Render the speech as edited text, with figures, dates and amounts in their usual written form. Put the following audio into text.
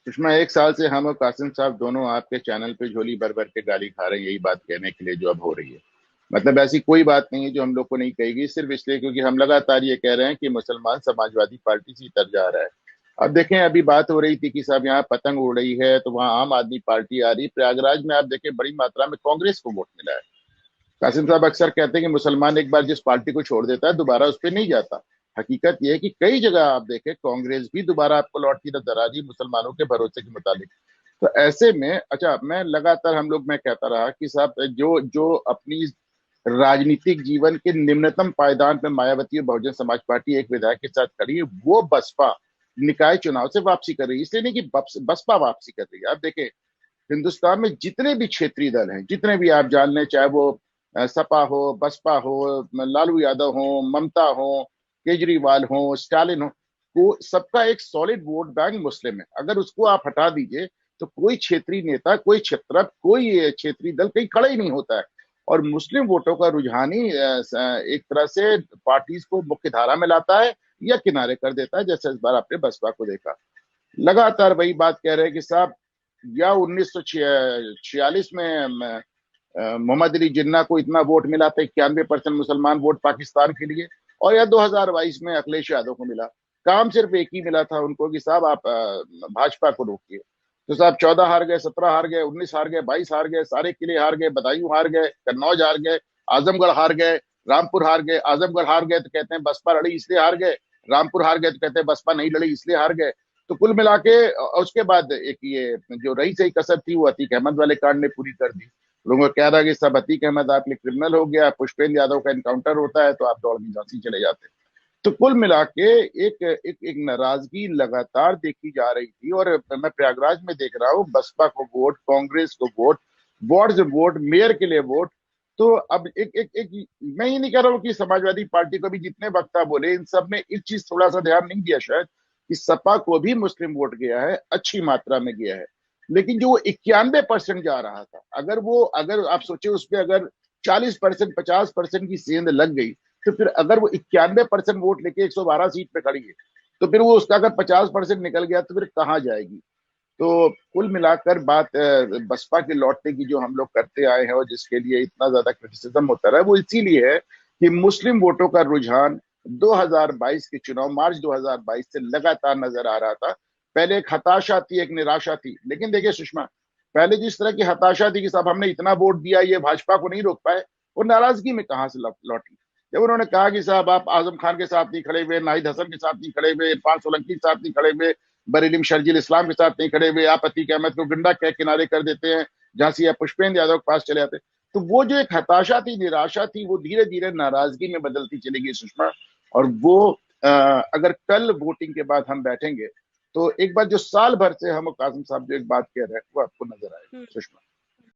सुषमा, एक साल से हम और कासिम साहब दोनों आपके चैनल पे झोली भर भर के गाली खा रहे हैं, यही बात कहने के लिए जो अब हो रही है। मतलब ऐसी कोई बात नहीं है जो हम लोग को नहीं कहेगी, सिर्फ इसलिए क्योंकि हम लगातार ये कह रहे हैं कि मुसलमान समाजवादी पार्टी से तर जा रहा है। अब देखें, अभी बात हो रही थी कि साहब यहाँ पतंग उड़ रही है तो वहां आम आदमी पार्टी आ रही, प्रयागराज में आप देखें बड़ी मात्रा में कांग्रेस को वोट मिला है। कासिम साहब अक्सर कहते हैं कि मुसलमान एक बार जिस पार्टी को छोड़ देता है दोबारा उस पर नहीं जाता। हकीकत यह है कि कई जगह आप देखें कांग्रेस भी दोबारा आपको लौटती नजर आ रही मुसलमानों के भरोसे के मुताबिक। तो ऐसे में अच्छा, मैं लगातार मैं कहता रहा कि साहब जो जो अपनी राजनीतिक जीवन के निम्नतम पायदान पे मायावती और बहुजन समाज पार्टी एक विधायक के साथ खड़ी है, वो बसपा निकाय चुनाव से वापसी कर रही है। इसलिए नहीं कि बसपा वापसी कर रही है। आप देखें, हिंदुस्तान में जितने भी क्षेत्रीय दल हैं, जितने भी आप जान लें, चाहे वो सपा हो, बसपा हो, लालू यादव हो, ममता हो, केजरीवाल हो, स्टालिन हो, वो सबका एक सॉलिड वोट बैंक मुस्लिम है। अगर उसको आप हटा दीजिए तो कोई क्षेत्रीय नेता, कोई क्षेत्र, कोई क्षेत्रीय दल कहीं खड़ा ही नहीं होता है। और मुस्लिम वोटों का रुझान ही एक तरह से पार्टीज को मुख्य धारा में लाता है या किनारे कर देता है, जैसे इस बार आपने बसपा को देखा। लगातार वही बात कह रहे हैं कि साहब या 1946 में मोहम्मद अली जिन्ना को इतना वोट मिला था, 91% मुसलमान वोट पाकिस्तान के लिए, और या 2022 में अखिलेश यादव को मिला। काम सिर्फ एक ही मिला था उनको कि साहब आप भाजपा को रोकिए। तो साहब 14 हार गए, 17 हार गए, 19 हार गए, 22 हार गए, सारे किले हार गए, बदायूं हार गए, कन्नौज हार गए, आजमगढ़ हार गए, रामपुर हार गए। आजमगढ़ हार गए तो कहते हैं बसपा लड़ी इसलिए हार गए, रामपुर हार गए तो कहते हैं बसपा नहीं लड़ी इसलिए हार गए। तो कुल मिला के उसके बाद एक ये जो रही सही कसर थी वो अतीक अहमद वाले कांड ने पूरी कर दी। लोगों को कह रहा कि सब अतीक अहमद आपके लिए क्रिमिनल हो गया, पुष्पेंद्र यादव का इनकाउंटर होता है तो आप दौड़ के झांसी चले जाते। तो कुल मिला के एक नाराजगी लगातार देखी जा रही थी। और मैं प्रयागराज में देख रहा हूँ बसपा को वोट, कांग्रेस को वोट, वार्ड से वोट, मेयर के लिए वोट। तो अब एक मैं ये नहीं कह रहा हूँ कि समाजवादी पार्टी को भी जितने वक्ता बोले इन सब ने इस चीज थोड़ा सा ध्यान नहीं दिया शायद कि सपा को भी मुस्लिम वोट गया है, अच्छी मात्रा में गया है। लेकिन जो 91% जा रहा था, अगर आप सोचे उसपे अगर 40%, 50% की सेंध लग गई, तो फिर अगर वो 91% वोट लेके 112 सीट पे खड़ी है, तो फिर वो उसका अगर 50% निकल गया तो फिर कहाँ जाएगी। तो कुल मिलाकर बात बसपा के लौटने की जो हम लोग करते आए हैं और जिसके लिए इतना ज्यादा क्रिटिसिज्म होता रहा है, वो इसीलिए है कि मुस्लिम वोटों का रुझान 2022 के चुनाव, मार्च 2022 से लगातार नजर आ रहा था। पहले एक हताशा थी, एक निराशा थी, लेकिन देखिए सुषमा, पहले जिस तरह की हताशा थी कि साहब हमने इतना वोट दिया, ये भाजपा को नहीं रोक पाए, वो नाराजगी में कहां से लौटी जब उन्होंने कहा कि साहब आप आजम खान के साथ नहीं खड़े हुए, नाहिद हसन के साथ नहीं खड़े हुए, इरफान सोलंकी के साथ नहीं खड़े हुए, बरेली में शर्जील इस्लाम के साथ नहीं खड़े हुए, आप अतीक अहमद को गुंडा कह किनारे कर देते हैं, झांसी या पुष्पेंद्र यादव के पास चले जाते। तो वो जो एक हताशा थी, निराशा थी, वो धीरे धीरे नाराजगी में बदलती चली गई सुषमा। और वो अगर कल वोटिंग के बाद हम बैठेंगे तो एक बार जो साल भर से हम कासिम साहब जो एक बात कह रहे हैं वो आपको नजर आएगा सुषमा।